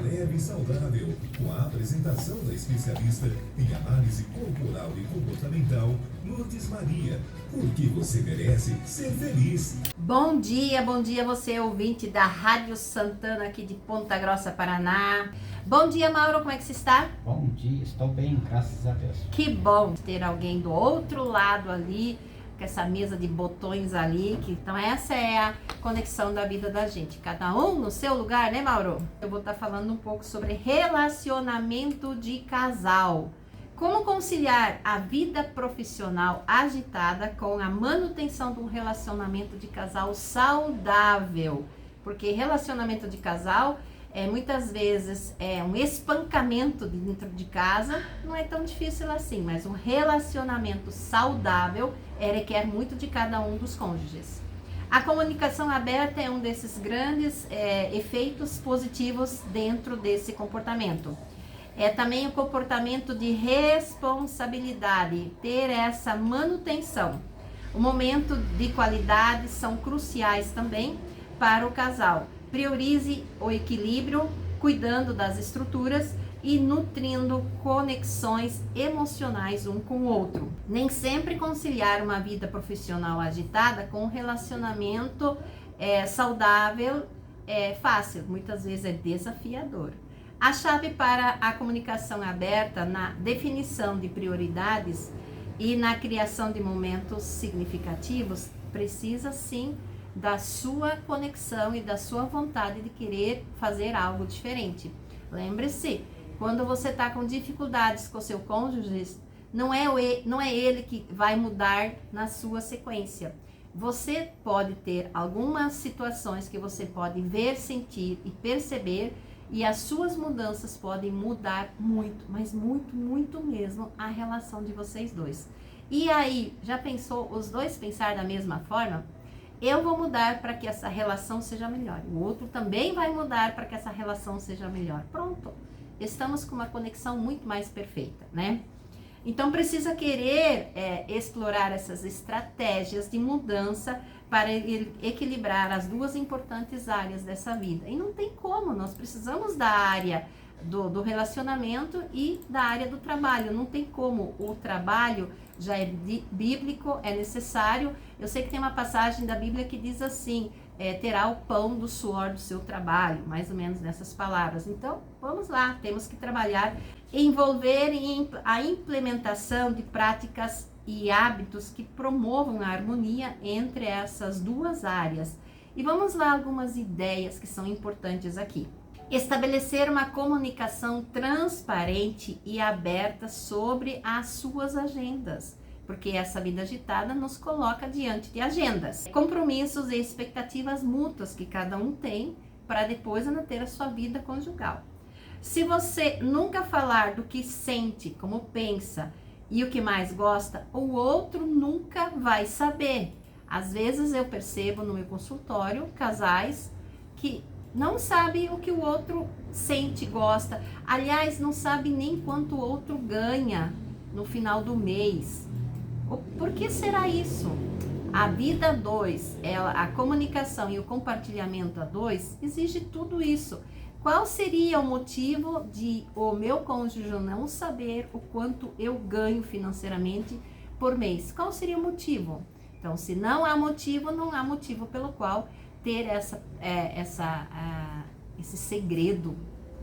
leve e saudável, com a apresentação da especialista em análise corporal e comportamental, Lourdes Maria, porque você merece ser feliz. Bom dia você ouvinte da Rádio Santana aqui de Ponta Grossa, Paraná. Bom dia, Mauro, como é que você está? Bom dia, estou bem, graças a Deus. Que bom ter alguém do outro lado ali, com essa mesa de botões ali, então essa é a conexão da vida da gente, cada um no seu lugar, né, Mauro? Eu vou estar falando um pouco sobre relacionamento de casal. Como conciliar a vida profissional agitada com a manutenção de um relacionamento de casal saudável? Porque relacionamento de casal muitas vezes é um espancamento dentro de casa, não é tão difícil assim, mas um relacionamento saudável requer muito de cada um dos cônjuges. A comunicação aberta é um desses grandes efeitos positivos dentro desse comportamento. Também o comportamento de responsabilidade, ter essa manutenção. O momento de qualidade são cruciais também para o casal. Priorize o equilíbrio, cuidando das estruturas e nutrindo conexões emocionais um com o outro. Nem sempre conciliar uma vida profissional agitada com um relacionamento saudável é fácil, muitas vezes é desafiador. A chave para a comunicação aberta na definição de prioridades e na criação de momentos significativos precisa sim da sua conexão e da sua vontade de querer fazer algo diferente. Lembre-se, quando você está com dificuldades com seu cônjuge, não é ele que vai mudar na sua sequência. Você pode ter algumas situações que você pode ver, sentir e perceber, e as suas mudanças podem mudar muito, mas muito, muito mesmo a relação de vocês dois. E aí, já pensou os dois pensar da mesma forma? Eu vou mudar para que essa relação seja melhor. O outro também vai mudar para que essa relação seja melhor. Pronto. Estamos com uma conexão muito mais perfeita, né? Então, precisa querer explorar essas estratégias de mudança para equilibrar as duas importantes áreas dessa vida. E não tem como, nós precisamos da área do relacionamento e da área do trabalho. Não tem como, o trabalho já é bíblico, é necessário. Eu sei que tem uma passagem da Bíblia que diz assim, terá o pão do suor do seu trabalho, mais ou menos nessas palavras. Então, vamos lá, temos que trabalhar, envolver a implementação de práticas e hábitos que promovam a harmonia entre essas duas áreas. E vamos lá, algumas ideias que são importantes aqui. Estabelecer uma comunicação transparente e aberta sobre as suas agendas, porque essa vida agitada nos coloca diante de agendas, compromissos e expectativas mútuas que cada um tem para depois ter a sua vida conjugal. Se você nunca falar do que sente, como pensa e o que mais gosta, o outro nunca vai saber. Às vezes eu percebo no meu consultório casais que não sabe o que o outro sente, gosta. Aliás, não sabe nem quanto o outro ganha no final do mês. Por que será isso? A vida a dois, a comunicação e o compartilhamento a dois, exige tudo isso. Qual seria o motivo de o meu cônjuge não saber o quanto eu ganho financeiramente por mês? Qual seria o motivo? Então, se não há motivo, não há motivo pelo qual ter esse segredo,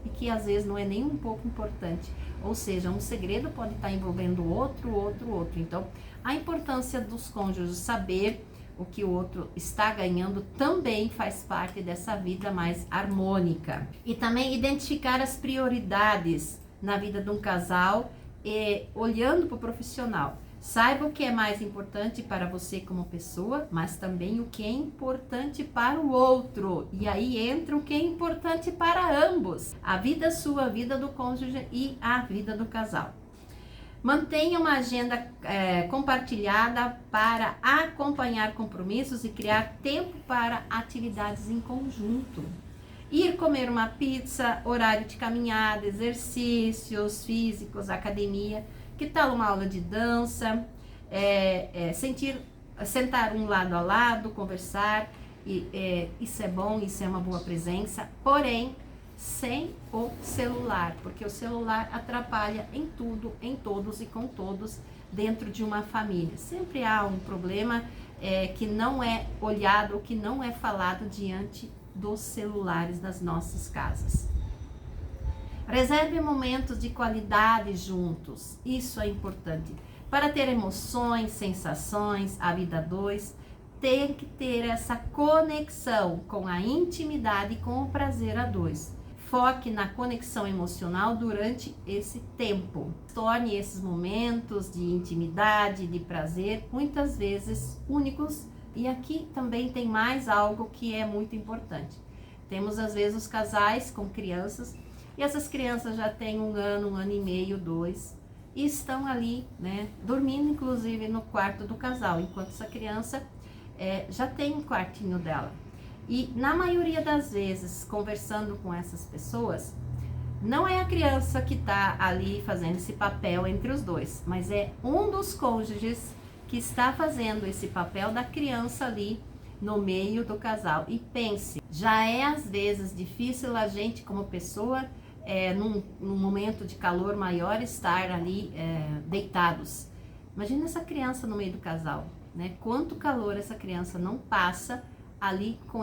e que às vezes não é nem um pouco importante. Ou seja, um segredo pode estar envolvendo outro. Então, a importância dos cônjuges saber o que o outro está ganhando também faz parte dessa vida mais harmônica. E também identificar as prioridades na vida de um casal, olhando para o profissional. Saiba o que é mais importante para você como pessoa, mas também o que é importante para o outro. E aí entra o que é importante para ambos. A vida sua, a vida do cônjuge e a vida do casal. Mantenha uma agenda compartilhada para acompanhar compromissos e criar tempo para atividades em conjunto. Ir comer uma pizza, horário de caminhada, exercícios físicos, academia. Que tal uma aula de dança? Sentar um lado a lado, conversar. Isso é bom, isso é uma boa presença. Porém, sem o celular, porque o celular atrapalha em tudo, em todos e com todos dentro de uma família. Sempre há um problema que não é olhado, que não é falado diante dos celulares das nossas casas. Reserve momentos de qualidade juntos, isso é importante. Para ter emoções, sensações, a vida dois, tem que ter essa conexão com a intimidade e com o prazer a dois. Foque na conexão emocional durante esse tempo. Torne esses momentos de intimidade, de prazer, muitas vezes únicos. E aqui também tem mais algo que é muito importante. Temos às vezes os casais com crianças, e essas crianças já têm 1 ano e meio, 2, e estão ali, né, dormindo inclusive no quarto do casal, enquanto essa criança já tem um quartinho dela. E na maioria das vezes, conversando com essas pessoas, não é a criança que está ali fazendo esse papel entre os dois, mas é um dos cônjuges que está fazendo esse papel da criança ali no meio do casal. E pense, já é às vezes difícil a gente como pessoa, num momento de calor maior, estar ali deitados. Imagina essa criança no meio do casal, né? Quanto calor essa criança não passa ali com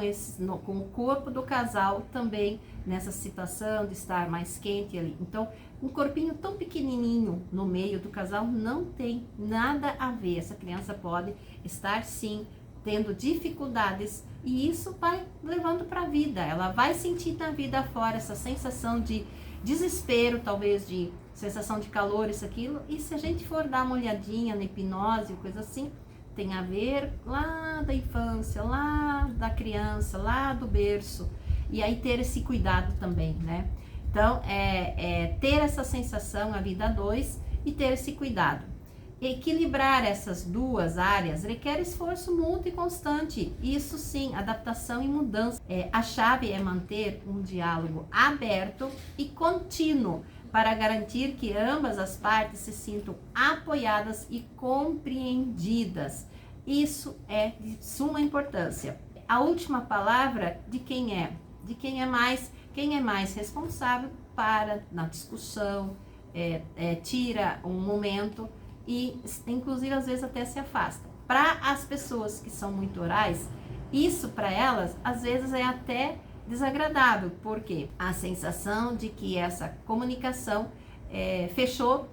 o corpo do casal também nessa situação de estar mais quente ali. Então, um corpinho tão pequenininho no meio do casal não tem nada a ver. Essa criança pode estar sim tendo dificuldades, e isso vai levando para a vida. Ela vai sentir na vida fora essa sensação de desespero, talvez de sensação de calor, isso, aquilo. E se a gente for dar uma olhadinha na hipnose, coisa assim, tem a ver lá da infância, lá da criança, lá do berço. E aí ter esse cuidado também, né? Então, ter essa sensação, a vida dois, e ter esse cuidado. Equilibrar essas duas áreas requer esforço mútuo e constante. Isso sim, adaptação e mudança. A chave é manter um diálogo aberto e contínuo para garantir que ambas as partes se sintam apoiadas e compreendidas. Isso é de suma importância. A última palavra de quem é? De quem é mais responsável para, na discussão, tira um momento e, inclusive, às vezes até se afasta. Para as pessoas que são muito orais, isso para elas, às vezes, é até desagradável, porque a sensação de que essa comunicação fechou,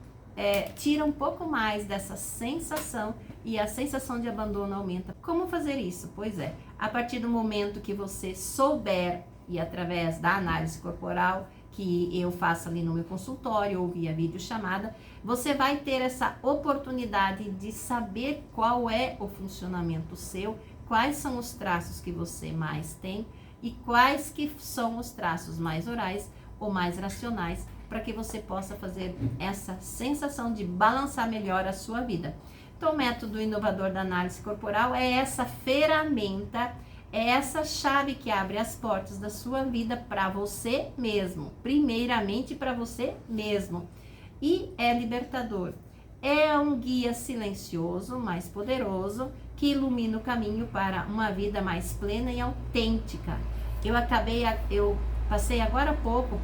tira um pouco mais dessa sensação, e a sensação de abandono aumenta. Como fazer isso? Pois a partir do momento que você souber, e através da análise corporal, que eu faço ali no meu consultório ou via videochamada, você vai ter essa oportunidade de saber qual é o funcionamento seu, quais são os traços que você mais tem e quais que são os traços mais orais ou mais racionais, para que você possa fazer essa sensação de balançar melhor a sua vida. Então, o método inovador da análise corporal é essa ferramenta, é essa chave que abre as portas da sua vida para você mesmo, primeiramente para você mesmo, e é libertador. É um guia silencioso, mais poderoso, que ilumina o caminho para uma vida mais plena e autêntica. Eu passei agora há pouco,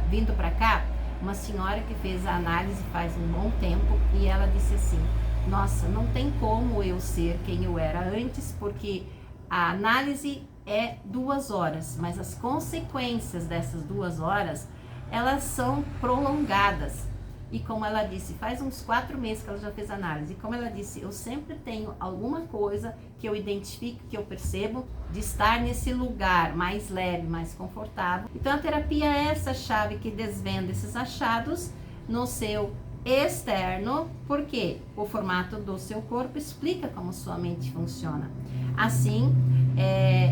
vindo para cá, uma senhora que fez a análise faz um bom tempo, e ela disse assim: nossa, não tem como eu ser quem eu era antes, porque a análise é 2 horas, mas as consequências dessas 2 horas, elas são prolongadas. E como ela disse, faz uns 4 meses que ela já fez análise. E como ela disse, eu sempre tenho alguma coisa que eu identifico, que eu percebo, de estar nesse lugar mais leve, mais confortável. Então a terapia é essa chave que desvenda esses achados no seu externo, porque o formato do seu corpo explica como sua mente funciona. Assim,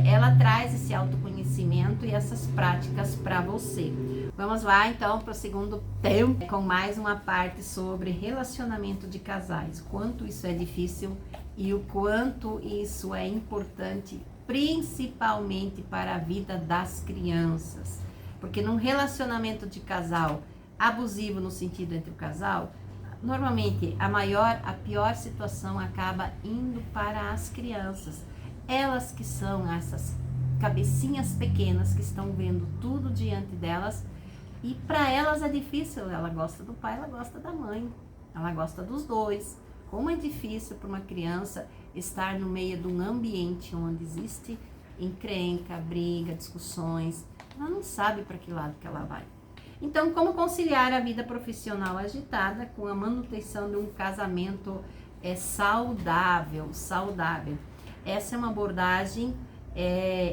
ela traz esse autoconhecimento e essas práticas para você. Vamos lá então para o segundo tempo, com mais uma parte sobre relacionamento de casais. Quanto isso é difícil e o quanto isso é importante, principalmente para a vida das crianças. Porque num relacionamento de casal abusivo, no sentido entre o casal, normalmente a pior situação acaba indo para as crianças. Elas que são essas cabecinhas pequenas que estão vendo tudo diante delas, e para elas é difícil. Ela gosta do pai, ela gosta da mãe, ela gosta dos dois. Como é difícil para uma criança estar no meio de um ambiente onde existe encrenca, briga, discussões. Ela não sabe para que lado que ela vai. Então, como conciliar a vida profissional agitada com a manutenção de um casamento saudável? Essa é uma abordagem,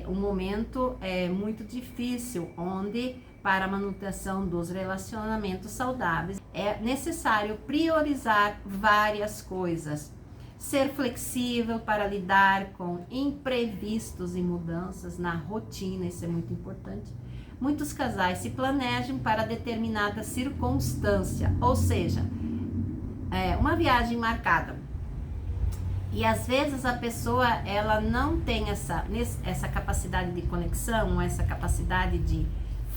um momento muito difícil, onde para a manutenção dos relacionamentos saudáveis é necessário priorizar várias coisas. Ser flexível para lidar com imprevistos e mudanças na rotina, isso é muito importante. Muitos casais se planejam para determinada circunstância, ou seja, uma viagem marcada. E às vezes a pessoa ela não tem essa capacidade de conexão, essa capacidade de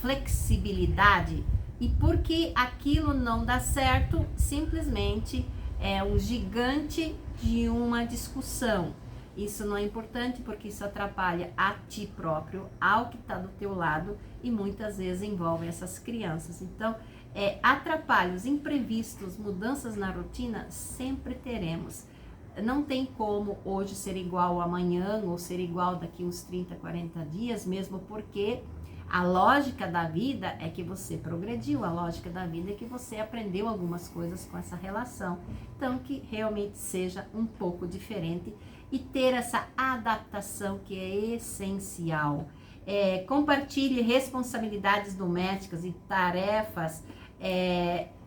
flexibilidade, e porque aquilo não dá certo, simplesmente é um gigante de uma discussão. Isso não é importante, porque isso atrapalha a ti próprio, ao que está do teu lado, e muitas vezes envolve essas crianças. Então, atrapalhos, imprevistos, mudanças na rotina, sempre teremos. Não tem como hoje ser igual amanhã, ou ser igual daqui uns 30, 40 dias, mesmo porque a lógica da vida é que você progrediu, a lógica da vida é que você aprendeu algumas coisas com essa relação. Então, que realmente seja um pouco diferente e ter essa adaptação que é essencial. Compartilhe responsabilidades domésticas e tarefas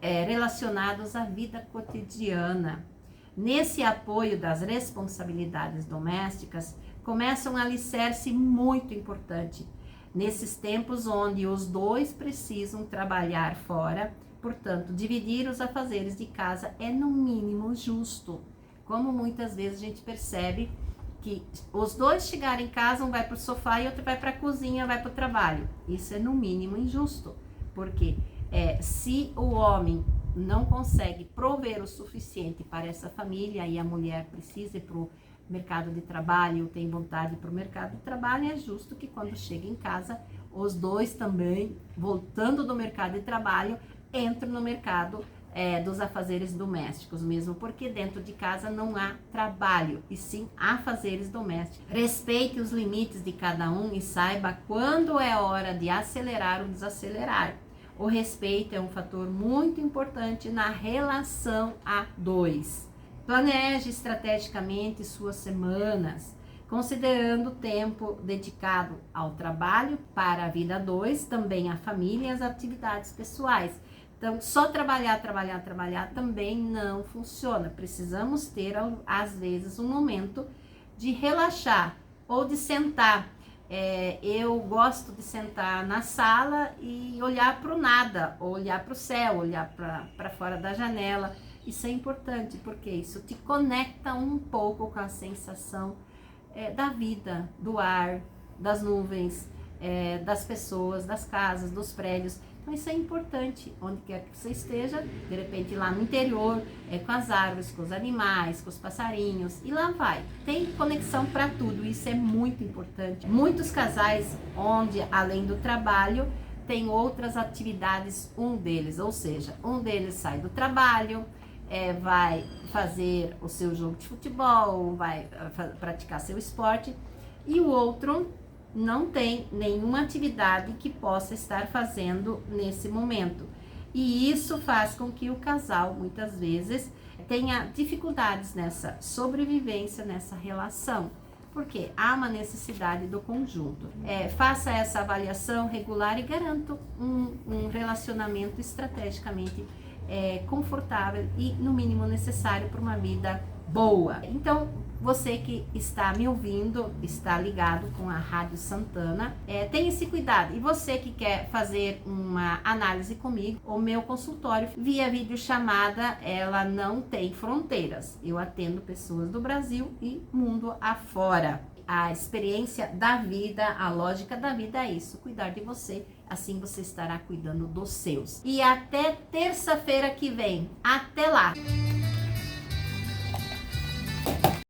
relacionadas à vida cotidiana. Nesse apoio das responsabilidades domésticas, começa um alicerce muito importante. Nesses tempos onde os dois precisam trabalhar fora, portanto, dividir os afazeres de casa é no mínimo justo. Como muitas vezes a gente percebe que os dois chegarem em casa, um vai para o sofá e outro vai para a cozinha, vai para o trabalho. Isso é no mínimo injusto, porque se o homem não consegue prover o suficiente para essa família e a mulher precisa ir para o mercado de trabalho, tem vontade de ir para o mercado de trabalho, é justo que quando chega em casa, os dois também, voltando do mercado de trabalho, entram no mercado dos afazeres domésticos, mesmo porque dentro de casa não há trabalho, e sim afazeres domésticos. Respeite os limites de cada um e saiba quando é hora de acelerar ou desacelerar. O respeito é um fator muito importante na relação a dois. Planeje estrategicamente suas semanas, considerando o tempo dedicado ao trabalho, para a vida a dois, também a família e as atividades pessoais. Então, só trabalhar também não funciona. Precisamos ter, às vezes, um momento de relaxar ou de sentar. Eu gosto de sentar na sala e olhar para o nada, ou olhar para o céu, olhar para fora da janela. Isso é importante, porque isso te conecta um pouco com a sensação da vida, do ar, das nuvens, das pessoas, das casas, dos prédios. Então isso é importante, onde quer que você esteja, de repente lá no interior, com as árvores, com os animais, com os passarinhos, e lá vai. Tem conexão para tudo, isso é muito importante. Muitos casais onde, além do trabalho, tem outras atividades, um deles sai do trabalho, vai fazer o seu jogo de futebol, vai praticar seu esporte, e o outro não tem nenhuma atividade que possa estar fazendo nesse momento. E isso faz com que o casal, muitas vezes, tenha dificuldades nessa sobrevivência, nessa relação, porque há uma necessidade do conjunto. Faça essa avaliação regular e garanta um relacionamento estrategicamente confortável e, no mínimo, necessário para uma vida boa. Então, você que está me ouvindo, está ligado com a Rádio Santana, tenha esse cuidado. E você que quer fazer uma análise comigo, o meu consultório via videochamada, ela não tem fronteiras. Eu atendo pessoas do Brasil e mundo afora. A experiência da vida, a lógica da vida é isso, cuidar de você, assim você estará cuidando dos seus. E até terça-feira que vem, até lá!